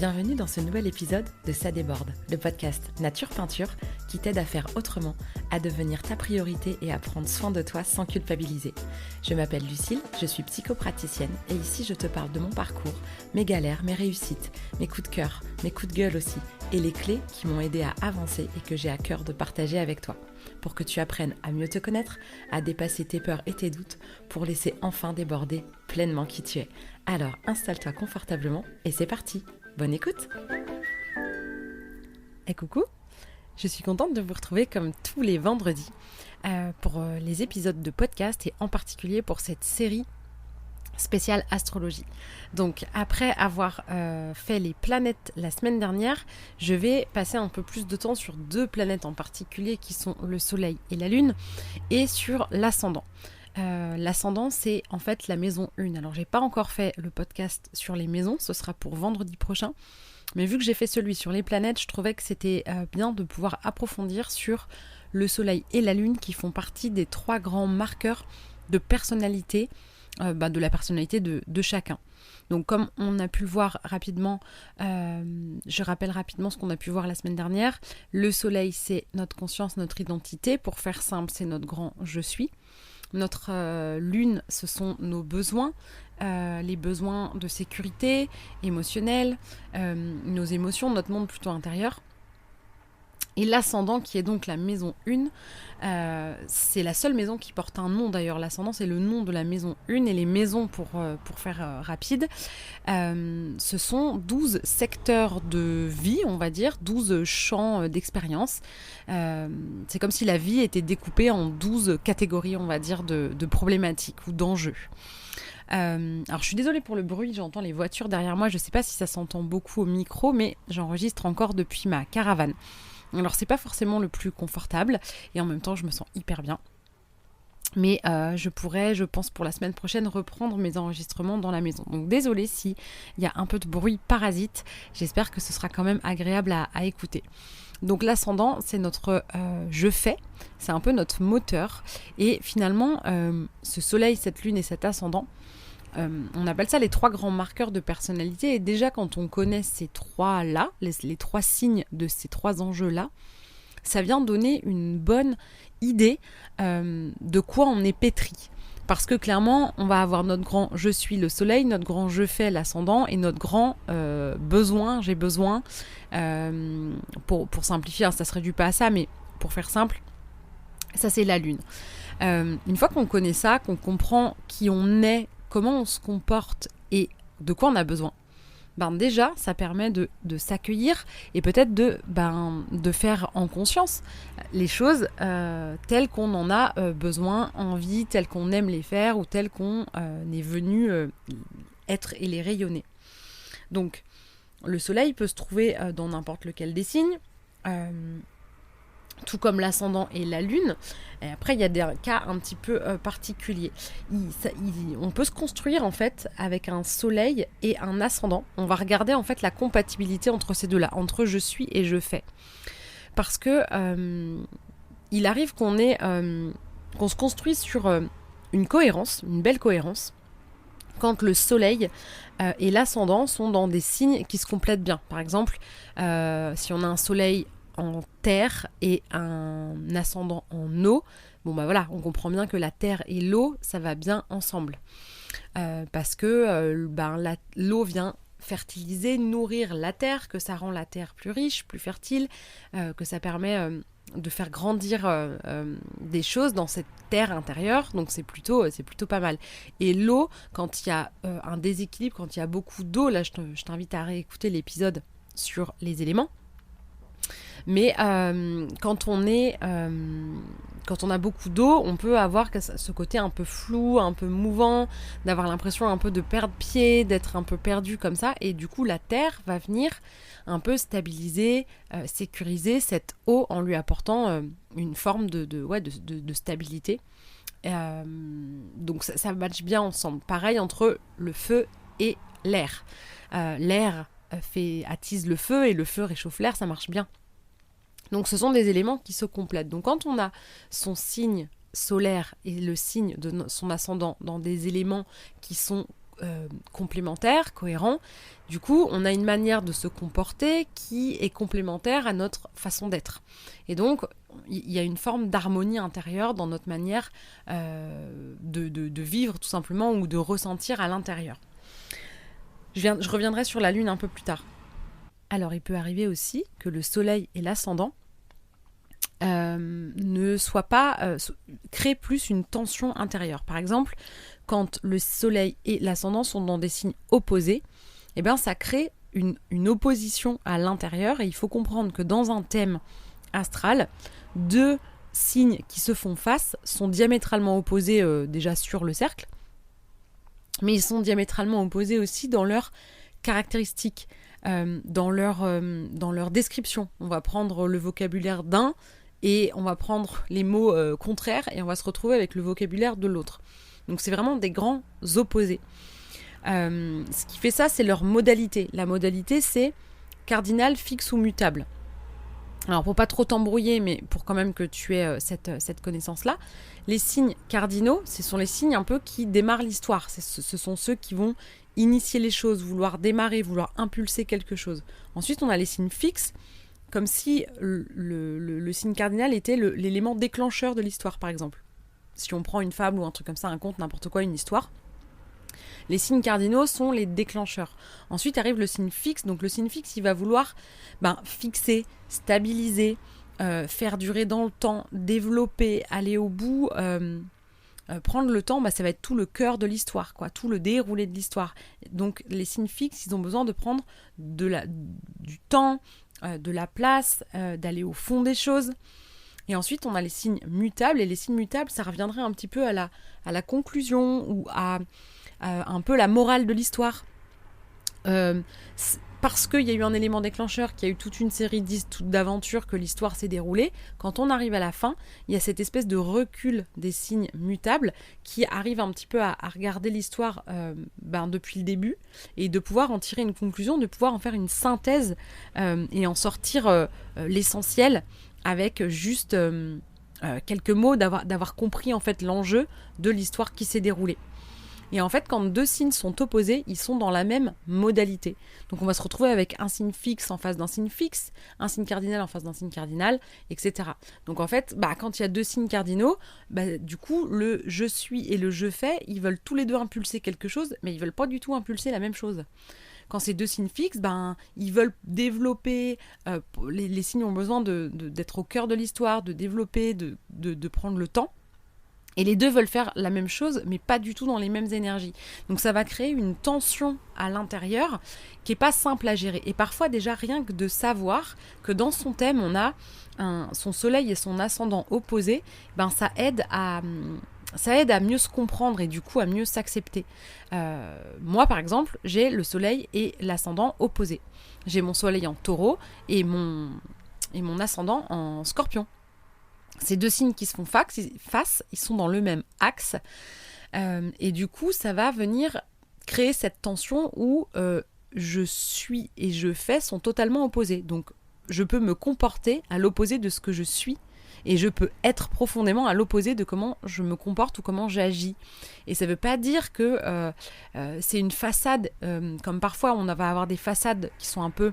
Bienvenue dans ce nouvel épisode de Ça déborde, le podcast Nature Peinture qui t'aide à faire autrement, à devenir ta priorité et à prendre soin de toi sans culpabiliser. Je m'appelle Lucille, je suis psychopraticienne et ici je te parle de mon parcours, mes galères, mes réussites, mes coups de cœur, mes coups de gueule aussi et les clés qui m'ont aidé à avancer et que j'ai à cœur de partager avec toi. Pour que tu apprennes à mieux te connaître, à dépasser tes peurs et tes doutes, pour laisser enfin déborder pleinement qui tu es. Alors installe-toi confortablement et c'est parti. Bonne écoute. Et coucou, je suis contente de vous retrouver comme tous les vendredis pour les épisodes de podcast et en particulier pour cette série spéciale astrologie. Donc après avoir fait les planètes la semaine dernière, je vais passer un peu plus de temps sur deux planètes en particulier qui sont le Soleil et la Lune et sur l'ascendant. L'ascendant, c'est en fait la maison 1. Alors, j'ai pas encore fait le podcast sur les maisons, ce sera pour vendredi prochain. Mais vu que j'ai fait celui sur les planètes, je trouvais que c'était bien de pouvoir approfondir sur le Soleil et la Lune qui font partie des trois grands marqueurs de personnalité, de la personnalité de chacun. Donc comme on a pu le voir rapidement, je rappelle rapidement ce qu'on a pu voir la semaine dernière. Le Soleil, c'est notre conscience, notre identité. Pour faire simple, c'est notre grand « je suis ». Notre lune, ce sont nos besoins, les besoins de sécurité, émotionnels, nos émotions, notre monde plutôt intérieur. Et l'ascendant, qui est donc la maison 1, c'est la seule maison qui porte un nom d'ailleurs. L'ascendant, c'est le nom de la maison 1 et les maisons, pour faire rapide, ce sont 12 secteurs de vie, on va dire, 12 champs d'expérience. C'est comme si la vie était découpée en 12 catégories, on va dire, de problématiques ou d'enjeux. Alors je suis désolée pour le bruit, j'entends les voitures derrière moi, je ne sais pas si ça s'entend beaucoup au micro, mais j'enregistre encore depuis ma caravane. Alors c'est pas forcément le plus confortable et en même temps je me sens hyper bien. Mais je pourrais, je pense pour la semaine prochaine, reprendre mes enregistrements dans la maison. Donc désolée s'il y a un peu de bruit parasite, j'espère que ce sera quand même agréable à écouter. Donc l'ascendant, c'est notre je fais, c'est un peu notre moteur. Et finalement, ce soleil, cette lune et cet ascendant, on appelle ça les trois grands marqueurs de personnalité. Et déjà, quand on connaît ces trois-là, les trois signes de ces trois enjeux-là, ça vient donner une bonne idée de quoi on est pétri. Parce que clairement, on va avoir notre grand « je suis » le soleil, notre grand « je fais » l'ascendant et notre grand besoin, j'ai besoin. Pour simplifier, ça ne se réduit pas à ça, mais pour faire simple, ça c'est la lune. Une fois qu'on connaît ça, qu'on comprend qui on est, comment on se comporte et de quoi on a besoin, déjà ça permet de s'accueillir et peut-être de faire en conscience les choses telles qu'on en a besoin, envie, telles qu'on aime les faire ou telles qu'on est venu être et les rayonner. Donc le soleil peut se trouver dans n'importe lequel des signes, tout comme l'ascendant et la lune. Et après, il y a des cas un petit peu particuliers. On peut se construire en fait avec un soleil et un ascendant. On va regarder en fait la compatibilité entre ces deux-là, entre je suis et je fais. Parce que il arrive qu'on se construise sur une cohérence, une belle cohérence, quand le soleil et l'ascendant sont dans des signes qui se complètent bien. Par exemple, si on a un soleil en terre et un ascendant en eau, on comprend bien que la terre et l'eau, ça va bien ensemble. Parce que l'eau vient fertiliser, nourrir la terre, que ça rend la terre plus riche, plus fertile, que ça permet de faire grandir des choses dans cette terre intérieure, donc c'est plutôt pas mal. Et l'eau, quand il y a un déséquilibre, quand il y a beaucoup d'eau, là je t'invite à réécouter l'épisode sur les éléments. Mais quand on a beaucoup d'eau, on peut avoir ce côté un peu flou, un peu mouvant, d'avoir l'impression un peu de perdre pied, d'être un peu perdu comme ça. Et du coup, la terre va venir un peu stabiliser, sécuriser cette eau en lui apportant une forme de stabilité. Donc ça matche bien ensemble. Pareil entre le feu et l'air. L'air attise le feu et le feu réchauffe l'air, ça marche bien. Donc ce sont des éléments qui se complètent. Donc quand on a son signe solaire et le signe de son ascendant dans des éléments qui sont complémentaires, cohérents. Du coup, on a une manière de se comporter qui est complémentaire à notre façon d'être. Et donc, il y a une forme d'harmonie intérieure dans notre manière de vivre tout simplement ou de ressentir à l'intérieur. Je reviendrai sur la Lune un peu plus tard. Alors, il peut arriver aussi que le Soleil et l'ascendant ne soient pas créent plus une tension intérieure. Par exemple, quand le Soleil et l'ascendant sont dans des signes opposés, eh bien, ça crée une opposition à l'intérieur. Et il faut comprendre que dans un thème astral, deux signes qui se font face sont diamétralement opposés déjà sur le cercle, mais ils sont diamétralement opposés aussi dans leurs caractéristiques, dans leur description. On va prendre le vocabulaire d'un et on va prendre les mots contraires et on va se retrouver avec le vocabulaire de l'autre. Donc c'est vraiment des grands opposés. Ce qui fait ça, c'est leur modalité. La modalité, c'est cardinal, fixe ou mutable. Alors pour pas trop t'embrouiller, mais pour quand même que tu aies cette connaissance-là, les signes cardinaux, ce sont les signes un peu qui démarrent l'histoire. Ce sont ceux qui vont initier les choses, vouloir démarrer, vouloir impulser quelque chose. Ensuite, on a les signes fixes, comme si le signe cardinal était l'élément déclencheur de l'histoire, par exemple. Si on prend une fable ou un truc comme ça, un conte, n'importe quoi, une histoire, les signes cardinaux sont les déclencheurs. Ensuite arrive le signe fixe. Donc le signe fixe, il va vouloir fixer, stabiliser, faire durer dans le temps, développer, aller au bout, prendre le temps. Ça va être tout le cœur de l'histoire, quoi, tout le déroulé de l'histoire. Donc les signes fixes, ils ont besoin de prendre du temps, de la place, d'aller au fond des choses. Et ensuite, on a les signes mutables. Et les signes mutables, ça reviendrait un petit peu à la conclusion ou à un peu la morale de l'histoire. Parce qu'il y a eu un élément déclencheur, qu'il y a eu toute une série d'aventures que l'histoire s'est déroulée, quand on arrive à la fin, il y a cette espèce de recul des signes mutables qui arrive un petit peu à regarder l'histoire depuis le début et de pouvoir en tirer une conclusion, de pouvoir en faire une synthèse et en sortir l'essentiel avec juste quelques mots, d'avoir compris en fait l'enjeu de l'histoire qui s'est déroulée. Et en fait, quand deux signes sont opposés, ils sont dans la même modalité. Donc on va se retrouver avec un signe fixe en face d'un signe fixe, un signe cardinal en face d'un signe cardinal, etc. Donc en fait, quand il y a deux signes cardinaux, du coup, le « je suis » et le « je fais », ils veulent tous les deux impulser quelque chose, mais ils veulent pas du tout impulser la même chose. Quand c'est deux signes fixes, ils veulent développer, les signes ont besoin d'être au cœur de l'histoire, de développer, de prendre le temps. Et les deux veulent faire la même chose, mais pas du tout dans les mêmes énergies. Donc ça va créer une tension à l'intérieur qui n'est pas simple à gérer. Et parfois déjà rien que de savoir que dans son thème, on a son soleil et son ascendant opposés, ça aide à mieux se comprendre et du coup à mieux s'accepter. Moi par exemple, j'ai le soleil et l'ascendant opposés. J'ai mon soleil en taureau et mon ascendant en scorpion. Ces deux signes qui se font face, ils sont dans le même axe. Et du coup, ça va venir créer cette tension où je suis et je fais sont totalement opposés. Donc, je peux me comporter à l'opposé de ce que je suis. Et je peux être profondément à l'opposé de comment je me comporte ou comment j'agis. Et ça ne veut pas dire que c'est une façade, comme parfois on va avoir des façades qui sont un peu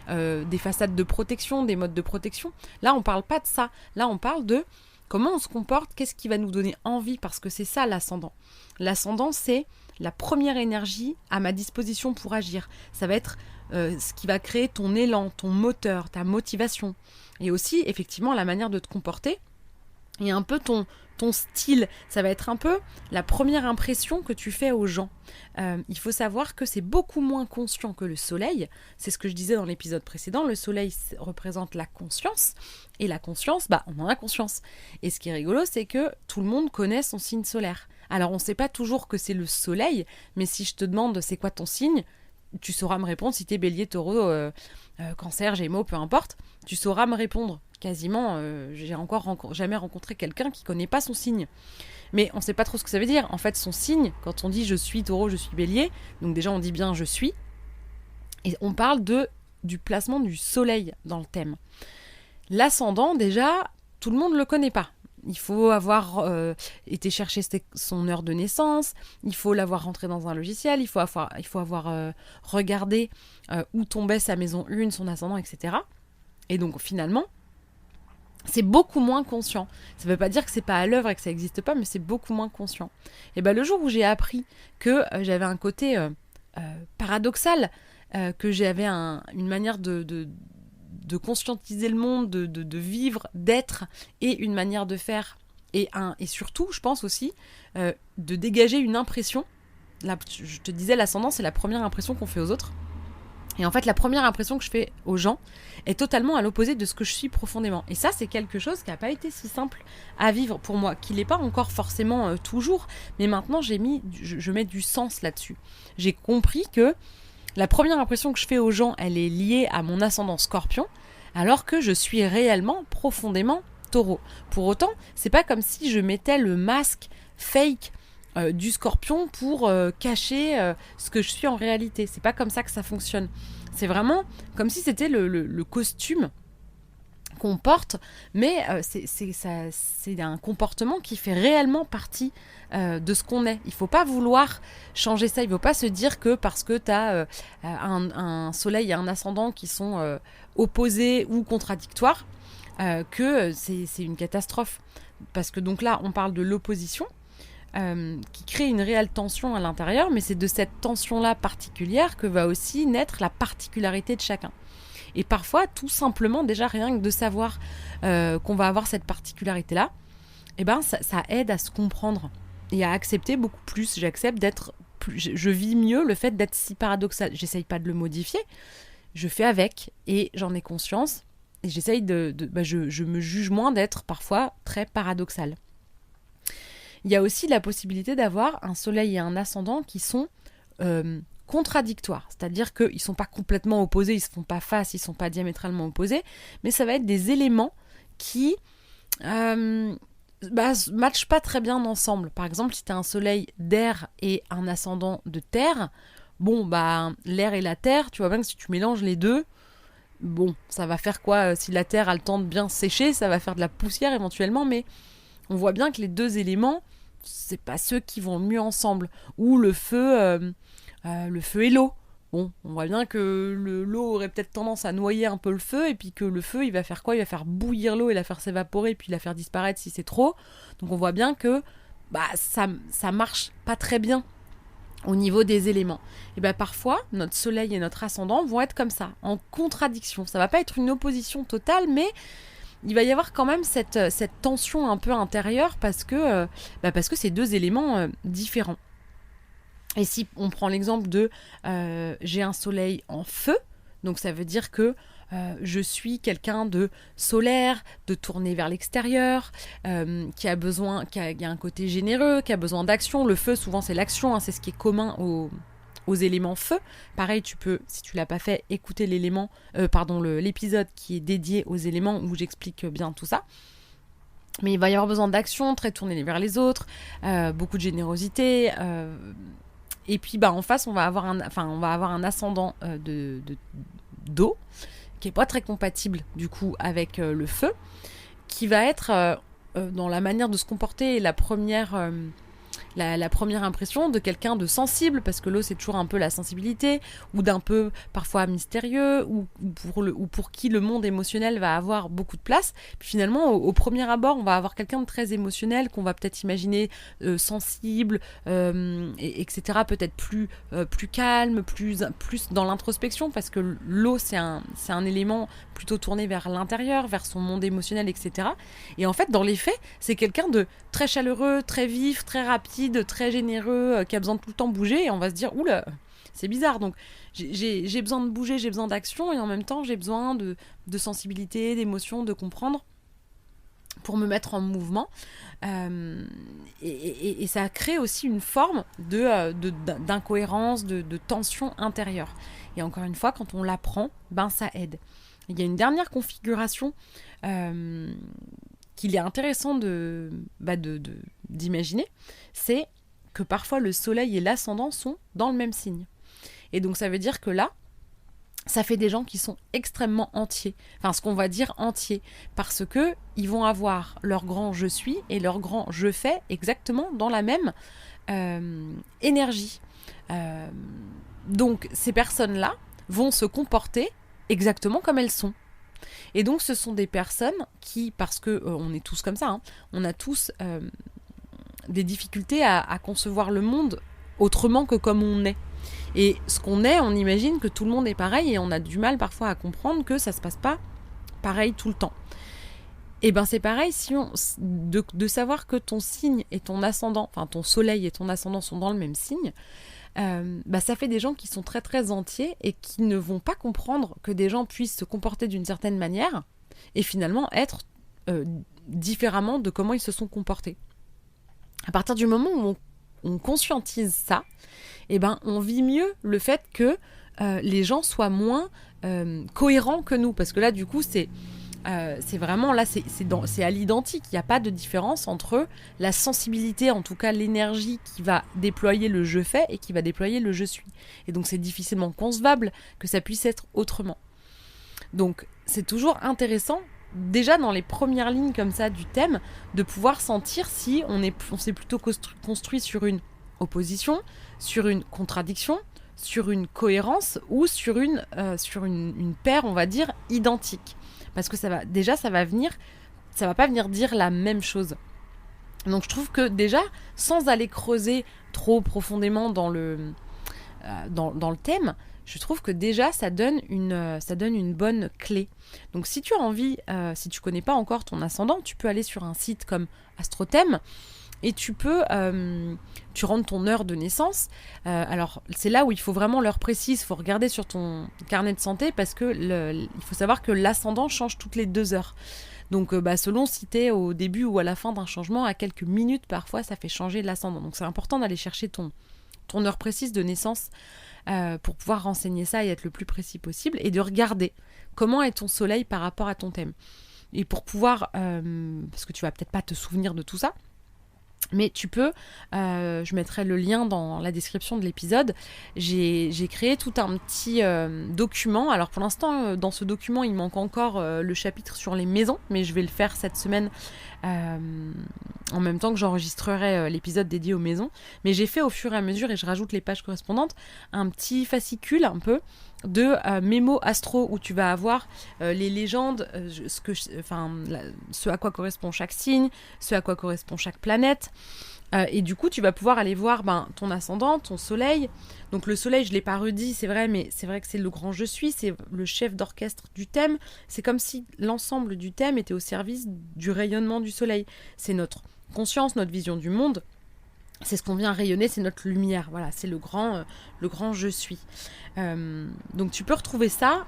des façades de protection, des modes de protection. Là, on ne parle pas de ça. Là, on parle de comment on se comporte, qu'est-ce qui va nous donner envie, parce que c'est ça l'ascendant. L'ascendant, c'est la première énergie à ma disposition pour agir. Ça va être ce qui va créer ton élan, ton moteur, ta motivation. Et aussi, effectivement, la manière de te comporter et un peu ton style. Ça va être un peu la première impression que tu fais aux gens. Il faut savoir que c'est beaucoup moins conscient que le soleil. C'est ce que je disais dans l'épisode précédent. Le soleil représente la conscience. Et la conscience, on en a conscience. Et ce qui est rigolo, c'est que tout le monde connaît son signe solaire. Alors, on ne sait pas toujours que c'est le soleil, mais si je te demande c'est quoi ton signe, tu sauras me répondre. Si t'es bélier, taureau, cancer, gémeaux, peu importe, tu sauras me répondre. Quasiment, j'ai encore jamais rencontré quelqu'un qui connaît pas son signe. Mais on sait pas trop ce que ça veut dire. En fait, son signe, quand on dit je suis taureau, je suis bélier, donc déjà on dit bien je suis, et on parle du placement du soleil dans le thème. L'ascendant, déjà, tout le monde le connaît pas. il faut avoir été chercher son heure de naissance, il faut l'avoir rentré dans un logiciel, il faut avoir regardé où tombait sa maison 1, son ascendant, etc. Et donc finalement, c'est beaucoup moins conscient. Ça ne veut pas dire que c'est pas à l'œuvre et que ça n'existe pas, mais c'est beaucoup moins conscient. Et le jour où j'ai appris que j'avais un côté paradoxal, que j'avais une manière de conscientiser le monde, de vivre, d'être, et une manière de faire, et surtout, je pense aussi, de dégager une impression. Là, je te disais, l'ascendant, c'est la première impression qu'on fait aux autres. Et en fait, la première impression que je fais aux gens est totalement à l'opposé de ce que je suis profondément. Et ça, c'est quelque chose qui n'a pas été si simple à vivre pour moi, qui n'est pas encore forcément toujours, mais maintenant, je mets du sens là-dessus. J'ai compris que la première impression que je fais aux gens, elle est liée à mon ascendant Scorpion, alors que je suis réellement profondément Taureau. Pour autant, c'est pas comme si je mettais le masque fake du Scorpion pour cacher ce que je suis en réalité. C'est pas comme ça que ça fonctionne. C'est vraiment comme si c'était le costume qu'on porte, mais c'est un comportement qui fait réellement partie de ce qu'on est. Il ne faut pas vouloir changer ça, il ne faut pas se dire que parce que tu as un soleil et un ascendant qui sont opposés ou contradictoires, que c'est une catastrophe. Parce que donc là, on parle de l'opposition, qui crée une réelle tension à l'intérieur, mais c'est de cette tension-là particulière que va aussi naître la particularité de chacun. Et parfois, tout simplement, déjà rien que de savoir qu'on va avoir cette particularité-là, ça aide à se comprendre et à accepter beaucoup plus. J'accepte d'être je vis mieux le fait d'être si paradoxal. J'essaye pas de le modifier, je fais avec et j'en ai conscience. Et j'essaye je me juge moins d'être parfois très paradoxal. Il y a aussi la possibilité d'avoir un soleil et un ascendant qui sont contradictoires. C'est-à-dire qu'ils ne sont pas complètement opposés, ils ne se font pas face, ils ne sont pas diamétralement opposés, mais ça va être des éléments qui matchent pas très bien ensemble. Par exemple, si tu as un soleil d'air et un ascendant de terre, l'air et la terre, tu vois bien que si tu mélanges les deux, ça va faire quoi? Si la terre a le temps de bien sécher, ça va faire de la poussière éventuellement, mais on voit bien que les deux éléments, c'est pas ceux qui vont mieux ensemble. Ou le feu et l'eau. On voit bien que l'eau aurait peut-être tendance à noyer un peu le feu, et puis que le feu, il va faire quoi? Il va faire bouillir l'eau et la faire s'évaporer, puis la faire disparaître si c'est trop. Donc on voit bien que ça marche pas très bien au niveau des éléments. Et parfois, notre soleil et notre ascendant vont être comme ça, en contradiction. Ça va pas être une opposition totale, mais il va y avoir quand même cette tension un peu intérieure parce que c'est deux éléments différents. Et si on prend l'exemple de j'ai un soleil en feu, donc ça veut dire que je suis quelqu'un de solaire, de tourné vers l'extérieur, qui a un côté généreux, qui a besoin d'action. Le feu, souvent, c'est l'action, c'est ce qui est commun aux éléments feu. Pareil, tu peux, si tu l'as pas fait, écouter l'épisode qui est dédié aux éléments où j'explique bien tout ça. Mais il va y avoir besoin d'action, très tourné vers les autres, beaucoup de générosité. Et puis en face, on va avoir un ascendant d'eau qui est pas très compatible du coup avec le feu, qui va être dans la manière de se comporter et la première impression de quelqu'un de sensible, parce que l'eau c'est toujours un peu la sensibilité, ou d'un peu parfois mystérieux, ou pour qui le monde émotionnel va avoir beaucoup de place. Puis finalement au premier abord on va avoir quelqu'un de très émotionnel qu'on va peut-être imaginer sensible, etc. Peut-être plus calme, plus dans l'introspection, parce que l'eau c'est un élément plutôt tourné vers l'intérieur, vers son monde émotionnel, etc. Et en fait dans les faits c'est quelqu'un de très chaleureux, très vif, très rapide, très généreux, qui a besoin de tout le temps bouger, et on va se dire oula, c'est bizarre. Donc j'ai besoin de bouger, j'ai besoin d'action, et en même temps j'ai besoin de sensibilité, d'émotion, de comprendre pour me mettre en mouvement, et ça crée aussi une forme d'incohérence, de tension intérieure. Et encore une fois, quand on l'apprend, ça aide. Il y a une dernière configuration qu'il est intéressant d'imaginer, c'est que parfois le soleil et l'ascendant sont dans le même signe. Et donc ça veut dire que là, ça fait des gens qui sont extrêmement entiers. Enfin, ce qu'on va dire entiers. Parce que ils vont avoir leur grand je suis et leur grand je fais exactement dans la même énergie. Donc, ces personnes-là vont se comporter exactement comme elles sont. Et donc, ce sont des personnes qui, parce que on est tous comme ça, hein, on a tous des difficultés à concevoir le monde autrement que comme on est. Et ce qu'on est, on imagine que tout le monde est pareil et on a du mal parfois à comprendre que ça se passe pas pareil tout le temps. Et ben c'est pareil si de savoir que ton signe et ton ascendant, enfin ton soleil et ton ascendant sont dans le même signe, ça fait des gens qui sont très très entiers et qui ne vont pas comprendre que des gens puissent se comporter d'une certaine manière et finalement être différemment de comment ils se sont comportés. À partir du moment où on conscientise ça, on vit mieux le fait que les gens soient moins cohérents que nous. Parce que là, du coup, c'est vraiment, là, c'est à l'identique. Il n'y a pas de différence entre la sensibilité, en tout cas l'énergie qui va déployer le je fais et qui va déployer le je suis. Et donc, c'est difficilement concevable que ça puisse être autrement. Donc, c'est toujours intéressant, déjà dans les premières lignes comme ça du thème, de pouvoir sentir si on s'est plutôt construit sur une opposition, sur une contradiction, sur une cohérence ou sur une paire, on va dire, identique. Parce que ça va pas venir dire la même chose. Donc je trouve que déjà, sans aller creuser trop profondément dans le thème, je trouve que déjà ça donne une bonne clé. Donc si tu as envie, si tu connais pas encore ton ascendant, tu peux aller sur un site comme AstroThème et tu rentres ton heure de naissance. Alors c'est là où il faut vraiment l'heure précise, il faut regarder sur ton carnet de santé parce que il faut savoir que l'ascendant change toutes les 2 heures. Donc selon si tu es au début ou à la fin d'un changement, à quelques minutes parfois ça fait changer l'ascendant. Donc c'est important d'aller chercher ton heure précise de naissance pour pouvoir renseigner ça et être le plus précis possible et de regarder comment est ton soleil par rapport à ton thème. Et pour pouvoir, parce que tu vas peut-être pas te souvenir de tout ça, mais tu peux, je mettrai le lien dans la description de l'épisode, j'ai créé tout un petit document. Alors pour l'instant, dans ce document, il manque encore le chapitre sur les maisons, mais je vais le faire cette semaine en même temps que j'enregistrerai l'épisode dédié aux maisons. Mais j'ai fait au fur et à mesure, et je rajoute les pages correspondantes, un petit fascicule un peu de mémo astro où tu vas avoir les légendes, ce à quoi correspond chaque signe, ce à quoi correspond chaque planète. Et du coup, tu vas pouvoir aller voir ton ascendant, ton soleil. Donc le soleil, je ne l'ai pas redit, c'est vrai, mais c'est vrai que c'est le grand je suis, c'est le chef d'orchestre du thème. C'est comme si l'ensemble du thème était au service du rayonnement du soleil. C'est notre conscience, notre vision du monde. C'est ce qu'on vient rayonner, c'est notre lumière. Voilà, c'est le grand je suis. Donc tu peux retrouver ça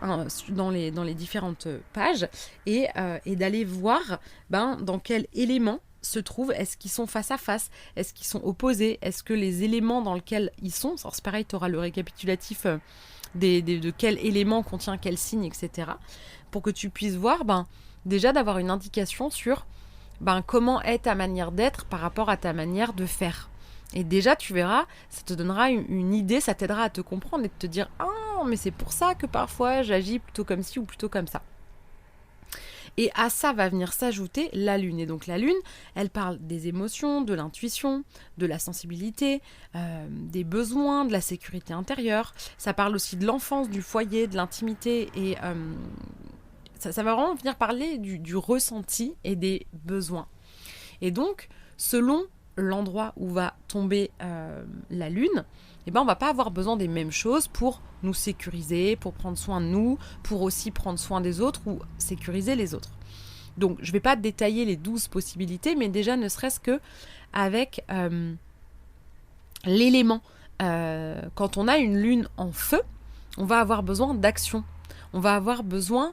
dans les différentes pages et d'aller voir dans quel élément se trouvent. Est-ce qu'ils sont face à face? Est-ce qu'ils sont opposés? Est-ce que les éléments dans lesquels ils sont, c'est pareil, tu auras le récapitulatif de quel élément contient quel signe, etc. Pour que tu puisses voir déjà d'avoir une indication sur comment est ta manière d'être par rapport à ta manière de faire. Et déjà, tu verras, ça te donnera une idée, ça t'aidera à te comprendre et de te dire « Ah, mais c'est pour ça que parfois j'agis plutôt comme ci ou plutôt comme ça. » Et à ça va venir s'ajouter la lune. Et donc la lune, elle parle des émotions, de l'intuition, de la sensibilité, des besoins, de la sécurité intérieure. Ça parle aussi de l'enfance, du foyer, de l'intimité. Et ça va vraiment venir parler du ressenti et des besoins. Et donc, selon l'endroit où va tomber la lune, on va pas avoir besoin des mêmes choses pour nous sécuriser, pour prendre soin de nous, pour aussi prendre soin des autres ou sécuriser les autres. Donc je vais pas détailler les 12 possibilités, mais déjà ne serait-ce que avec l'élément. Quand on a une lune en feu, on va avoir besoin d'action. On va avoir besoin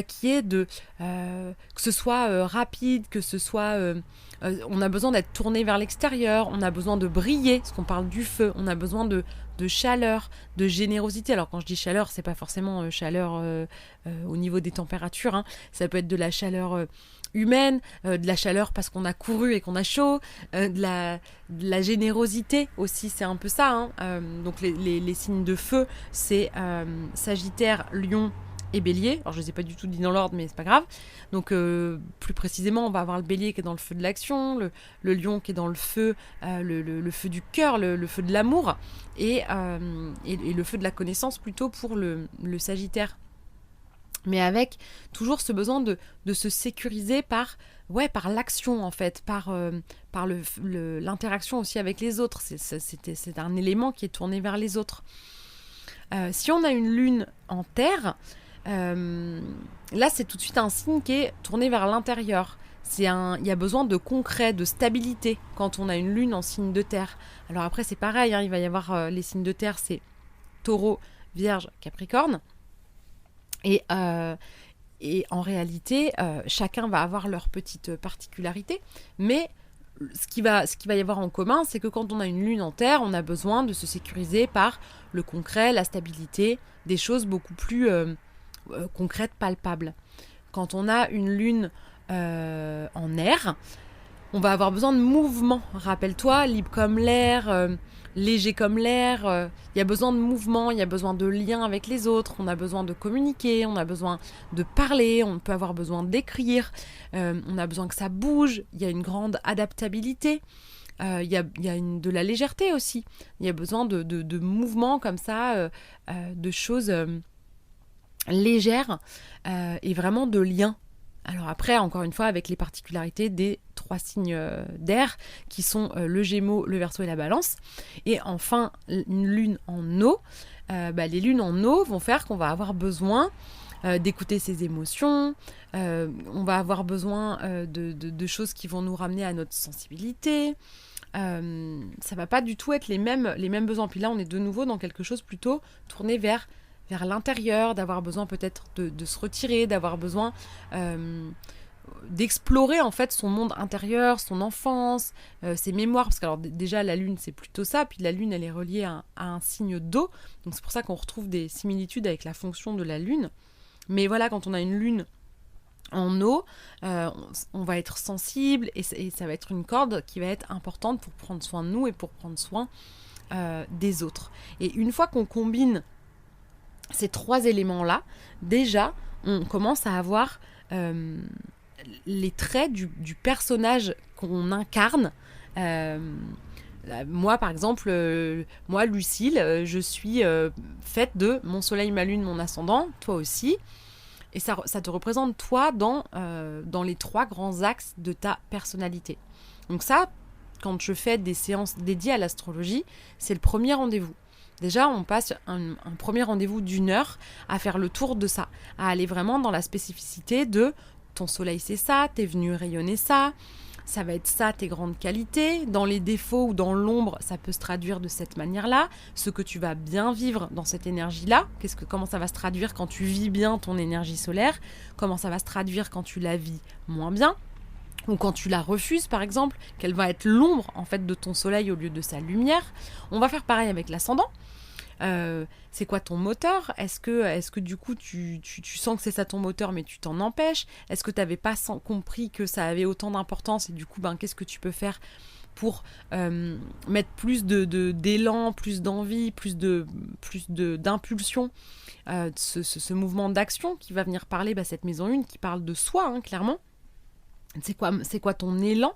qui est que ce soit rapide, que ce soit... on a besoin d'être tourné vers l'extérieur, on a besoin de briller, parce qu'on parle du feu, on a besoin de chaleur, de générosité. Alors quand je dis chaleur, c'est pas forcément chaleur au niveau des températures, hein. Ça peut être de la chaleur humaine, de la chaleur parce qu'on a couru et qu'on a chaud, de la générosité aussi, c'est un peu ça, hein. Donc les signes de feu, c'est Sagittaire, Lion et Bélier. Alors je ne les ai pas du tout dit dans l'ordre, mais c'est pas grave. Donc plus précisément, on va avoir le Bélier qui est dans le feu de l'action, le Lion qui est dans le feu, le feu du cœur, le feu de l'amour, et le feu de la connaissance plutôt pour le Sagittaire. Mais avec toujours ce besoin de se sécuriser par l'action en fait, par l'interaction aussi avec les autres. C'est un élément qui est tourné vers les autres. Si on a une lune en terre, là c'est tout de suite un signe qui est tourné vers l'intérieur. Il y a besoin de concret, de stabilité quand on a une lune en signe de terre. Alors après c'est pareil, hein, il va y avoir les signes de terre, c'est Taureau, Vierge, Capricorne. Et en réalité, chacun va avoir leur petite particularité, mais ce qui va y avoir en commun, c'est que quand on a une lune en terre, on a besoin de se sécuriser par le concret, la stabilité, des choses beaucoup plus concrètes, palpables. Quand on a une lune en air, on va avoir besoin de mouvement. Rappelle-toi, libre comme l'air, léger comme l'air, il y a besoin de mouvement, il y a besoin de lien avec les autres, on a besoin de communiquer, on a besoin de parler, on peut avoir besoin d'écrire, on a besoin que ça bouge, il y a une grande adaptabilité, il y a de la légèreté aussi, il y a besoin de mouvements comme ça, de choses légères et vraiment de liens. Alors après, encore une fois, avec les particularités des 3 signes d'air, qui sont le Gémeaux, le Verseau et la Balance. Et enfin, une lune en eau. Les lunes en eau vont faire qu'on va avoir besoin d'écouter ses émotions, on va avoir besoin de choses qui vont nous ramener à notre sensibilité. Ça va pas du tout être les mêmes besoins. Puis là, on est de nouveau dans quelque chose plutôt tourné vers l'intérieur, d'avoir besoin peut-être de se retirer, d'avoir besoin d'explorer en fait son monde intérieur, son enfance, ses mémoires, parce que alors déjà la lune c'est plutôt ça, puis la lune elle est reliée à un signe d'eau, donc c'est pour ça qu'on retrouve des similitudes avec la fonction de la lune. Mais voilà, quand on a une lune en eau, on va être sensible et ça va être une corde qui va être importante pour prendre soin de nous et pour prendre soin des autres. Et une fois qu'on combine ces 3 éléments-là, déjà, on commence à avoir les traits du personnage qu'on incarne. Moi, par exemple, moi, Lucille, je suis faite de mon soleil, ma lune, mon ascendant, toi aussi. Et ça te représente, toi, dans les 3 grands axes de ta personnalité. Donc ça, quand je fais des séances dédiées à l'astrologie, c'est le premier rendez-vous. Déjà, on passe un premier rendez-vous d'1 heure à faire le tour de ça, à aller vraiment dans la spécificité de ton soleil c'est ça, t'es venu rayonner ça, ça va être ça tes grandes qualités, dans les défauts ou dans l'ombre, ça peut se traduire de cette manière-là, ce que tu vas bien vivre dans cette énergie-là, comment ça va se traduire quand tu vis bien ton énergie solaire, comment ça va se traduire quand tu la vis moins bien, ou quand tu la refuses par exemple, quelle va être l'ombre en fait de ton soleil au lieu de sa lumière. On va faire pareil avec l'ascendant. C'est quoi ton moteur ? Est-ce que du coup tu sens que c'est ça ton moteur mais tu t'en empêches ? Est-ce que tu n'avais pas compris que ça avait autant d'importance et du coup qu'est-ce que tu peux faire pour mettre plus d'élan, plus d'envie, plus d'impulsion, ce mouvement d'action qui va venir parler, cette maison 1 qui parle de soi, hein, clairement. C'est quoi ton élan,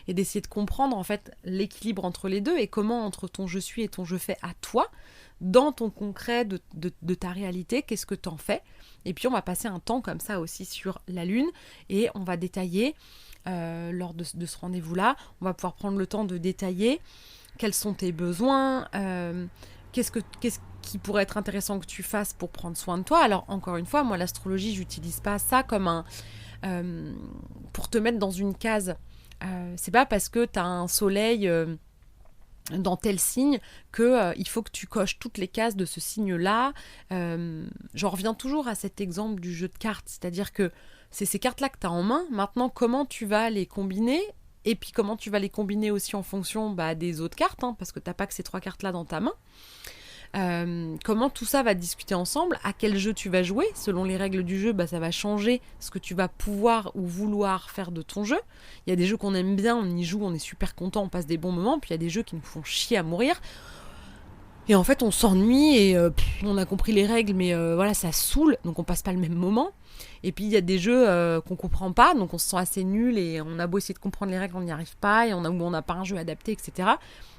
et d'essayer de comprendre en fait l'équilibre entre les deux et comment entre ton je suis et ton je fais à toi, dans ton concret de ta réalité, qu'est-ce que t'en fais. Et puis on va passer un temps comme ça aussi sur la lune et on va détailler lors de ce rendez-vous-là, on va pouvoir prendre le temps de détailler quels sont tes besoins, qu'est-ce qui pourrait être intéressant que tu fasses pour prendre soin de toi. Alors encore une fois, moi l'astrologie, j'utilise pas ça comme pour te mettre dans une case. C'est pas parce que tu as un soleil dans tel signe que il faut que tu coches toutes les cases de ce signe-là. J'en reviens toujours à cet exemple du jeu de cartes, c'est-à-dire que c'est ces cartes-là que tu as en main. Maintenant, comment tu vas les combiner et puis comment tu vas les combiner aussi en fonction des autres cartes, parce que tu n'as pas que ces 3 cartes-là dans ta main. Comment tout ça va discuter ensemble, à quel jeu tu vas jouer, selon les règles du jeu, ça va changer ce que tu vas pouvoir ou vouloir faire de ton jeu. Il y a des jeux qu'on aime bien, on y joue, on est super content, on passe des bons moments, puis il y a des jeux qui nous font chier à mourir, et en fait on s'ennuie, et on a compris les règles, mais voilà, ça saoule, donc on passe pas le même moment. Et puis il y a des jeux qu'on comprend pas, donc on se sent assez nul, et on a beau essayer de comprendre les règles, on n'y arrive pas, et on n'a pas un jeu adapté, etc.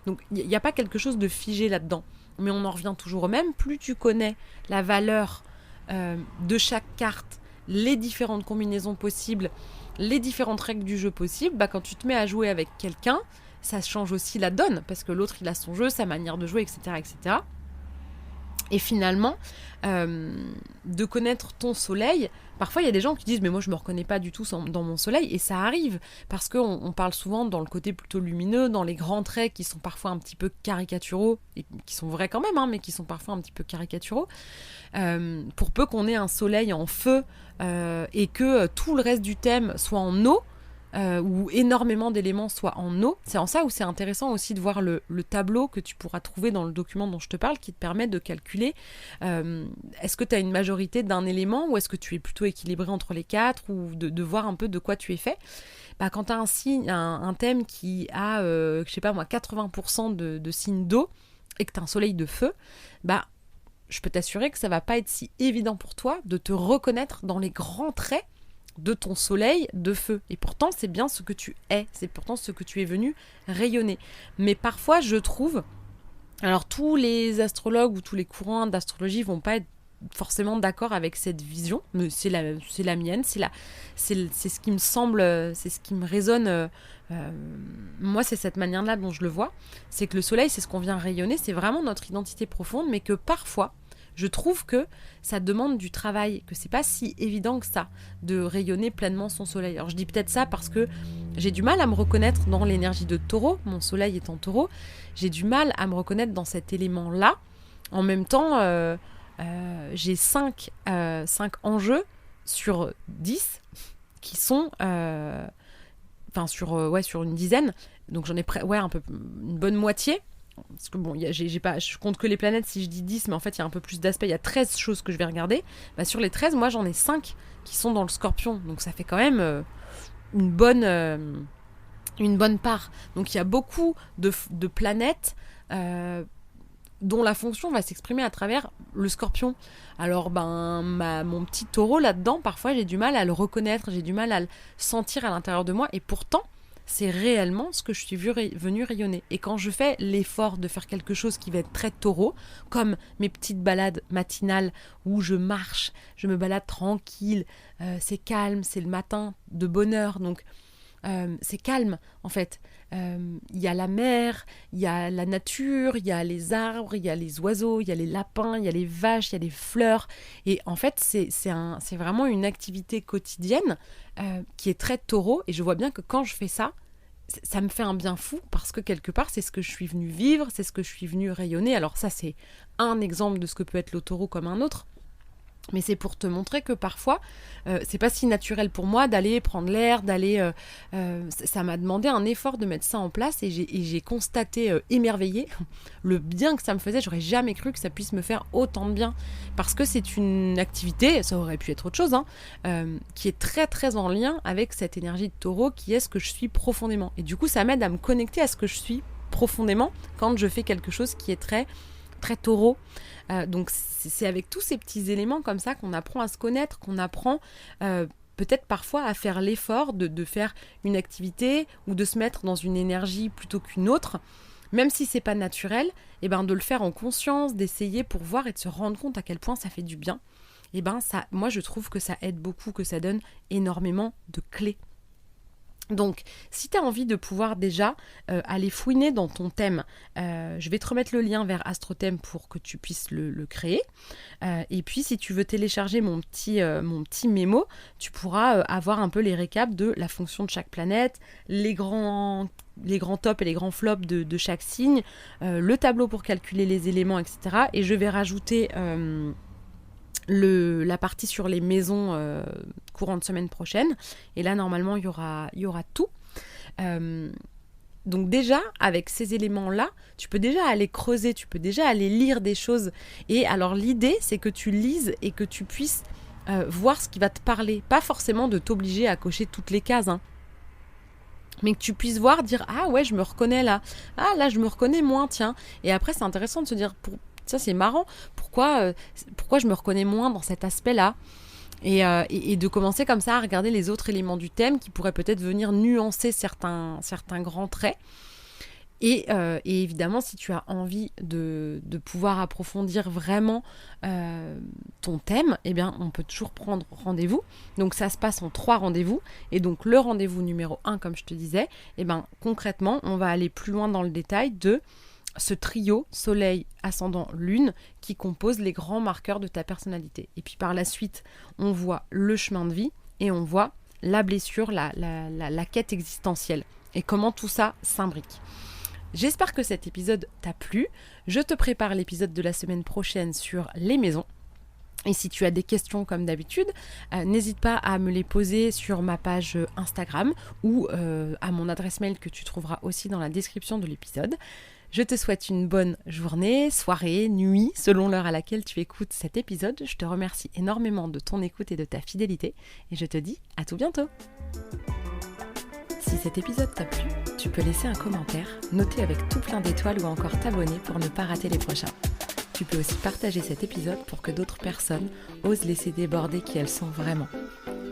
Donc il n'y a pas quelque chose de figé là-dedans. Mais on en revient toujours au même, plus tu connais la valeur de chaque carte, les différentes combinaisons possibles, les différentes règles du jeu possibles, quand tu te mets à jouer avec quelqu'un, ça change aussi la donne, parce que l'autre il a son jeu, sa manière de jouer, etc. etc. Et finalement, de connaître ton soleil, parfois il y a des gens qui disent mais moi je me reconnais pas du tout dans mon soleil, et ça arrive parce qu'on parle souvent dans le côté plutôt lumineux, dans les grands traits qui sont parfois un petit peu caricaturaux, et qui sont vrais quand même, mais qui sont parfois un petit peu caricaturaux, pour peu qu'on ait un soleil en feu et que tout le reste du thème soit en eau, où énormément d'éléments soient en eau. C'est en ça où c'est intéressant aussi de voir le tableau que tu pourras trouver dans le document dont je te parle, qui te permet de calculer est-ce que tu as une majorité d'un élément, ou est-ce que tu es plutôt équilibré entre les 4, ou de voir un peu de quoi tu es fait. Quand tu as un thème qui a, 80% de signes d'eau, et que tu as un soleil de feu, je peux t'assurer que ça va pas être si évident pour toi de te reconnaître dans les grands traits de ton soleil de feu. Et pourtant, c'est bien ce que tu es. C'est pourtant ce que tu es venu rayonner. Mais parfois, je trouve... Alors, tous les astrologues ou tous les courants d'astrologie vont pas être forcément d'accord avec cette vision. Mais c'est la mienne. C'est ce qui me semble... C'est ce qui me résonne... moi, c'est cette manière-là dont je le vois. C'est que le soleil, c'est ce qu'on vient rayonner. C'est vraiment notre identité profonde. Mais que parfois... je trouve que ça demande du travail, que c'est pas si évident que ça, de rayonner pleinement son soleil. Alors je dis peut-être ça parce que j'ai du mal à me reconnaître dans l'énergie de Taureau, mon soleil est en Taureau, j'ai du mal à me reconnaître dans cet élément-là. En même temps, j'ai 5 enjeux sur 10 qui sont... sur une dizaine, donc j'en ai un peu une bonne moitié. Parce que je compte que les planètes si je dis 10, mais en fait il y a un peu plus d'aspects, il y a 13 choses que je vais regarder. Sur les 13, moi j'en ai 5 qui sont dans le Scorpion, donc ça fait quand même une bonne part. Donc il y a beaucoup de planètes dont la fonction va s'exprimer à travers le Scorpion. Alors mon petit Taureau là-dedans, parfois j'ai du mal à le reconnaître, j'ai du mal à le sentir à l'intérieur de moi, et pourtant c'est réellement ce que je suis venue rayonner. Et quand je fais l'effort de faire quelque chose qui va être très Taureau, comme mes petites balades matinales où je marche, je me balade tranquille, c'est calme, c'est le matin de bonne heure, donc c'est calme en fait. Il y a la mer, il y a la nature, il y a les arbres, il y a les oiseaux, il y a les lapins, il y a les vaches, il y a les fleurs. Et en fait, c'est vraiment une activité quotidienne qui est très Taureau. Et je vois bien que quand je fais ça, ça me fait un bien fou, parce que quelque part, c'est ce que je suis venue vivre, c'est ce que je suis venue rayonner. Alors ça, c'est un exemple de ce que peut être le Taureau comme un autre. Mais c'est pour te montrer que parfois, c'est pas si naturel pour moi d'aller prendre l'air, ça m'a demandé un effort de mettre ça en place, et j'ai constaté, émerveillé, le bien que ça me faisait. J'aurais jamais cru que ça puisse me faire autant de bien. Parce que c'est une activité, ça aurait pu être autre chose, qui est très très en lien avec cette énergie de Taureau, qui est ce que je suis profondément. Et du coup, ça m'aide à me connecter à ce que je suis profondément quand je fais quelque chose qui est très très Taureau. Donc c'est avec tous ces petits éléments comme ça qu'on apprend à se connaître, qu'on apprend peut-être parfois à faire l'effort de faire une activité, ou de se mettre dans une énergie plutôt qu'une autre, même si c'est pas naturel, et de le faire en conscience, d'essayer pour voir et de se rendre compte à quel point ça fait du bien. Et ça, moi je trouve que ça aide beaucoup, que ça donne énormément de clés. Donc, si tu as envie de pouvoir déjà aller fouiner dans ton thème, je vais te remettre le lien vers AstroThème pour que tu puisses le créer. Et puis, si tu veux télécharger mon petit mémo, tu pourras avoir un peu les récaps de la fonction de chaque planète, les grands tops et les grands flops de chaque signe, le tableau pour calculer les éléments, etc. Et je vais rajouter la partie sur les maisons courant de semaine prochaine. Et là, normalement, il y aura tout. Donc déjà, avec ces éléments-là, tu peux déjà aller creuser, tu peux déjà aller lire des choses. Et alors, l'idée, c'est que tu lises et que tu puisses voir ce qui va te parler. Pas forcément de t'obliger à cocher toutes les cases, hein. Mais que tu puisses voir, dire « Ah ouais, je me reconnais là. Ah là, je me reconnais moins, tiens. » Et après, c'est intéressant de se dire « Ça, c'est marrant. Pourquoi je me reconnais moins dans cet aspect-là ?» Et de commencer comme ça à regarder les autres éléments du thème qui pourraient peut-être venir nuancer certains grands traits. Et évidemment, si tu as envie de pouvoir approfondir vraiment ton thème, eh bien, on peut toujours prendre rendez-vous. Donc, ça se passe en 3 rendez-vous. Et donc, le rendez-vous numéro 1, comme je te disais, eh bien, concrètement, on va aller plus loin dans le détail de ce trio Soleil, Ascendant, Lune qui compose les grands marqueurs de ta personnalité. Et puis par la suite, on voit le chemin de vie et on voit la blessure, la quête existentielle et comment tout ça s'imbrique. J'espère que cet épisode t'a plu. Je te prépare l'épisode de la semaine prochaine sur les maisons. Et si tu as des questions comme d'habitude, n'hésite pas à me les poser sur ma page Instagram ou à mon adresse mail que tu trouveras aussi dans la description de l'épisode. Je te souhaite une bonne journée, soirée, nuit, selon l'heure à laquelle tu écoutes cet épisode. Je te remercie énormément de ton écoute et de ta fidélité et je te dis à tout bientôt. Si cet épisode t'a plu, tu peux laisser un commentaire, noter avec tout plein d'étoiles ou encore t'abonner pour ne pas rater les prochains. Tu peux aussi partager cet épisode pour que d'autres personnes osent laisser déborder qui elles sont vraiment.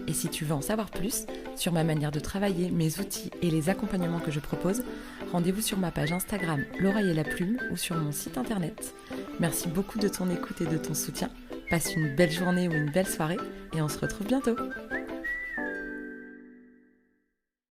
Et si tu veux en savoir plus sur ma manière de travailler, mes outils et les accompagnements que je propose, rendez-vous sur ma page Instagram L'Oreille et la Plume ou sur mon site internet. Merci beaucoup de ton écoute et de ton soutien. Passe une belle journée ou une belle soirée et on se retrouve bientôt.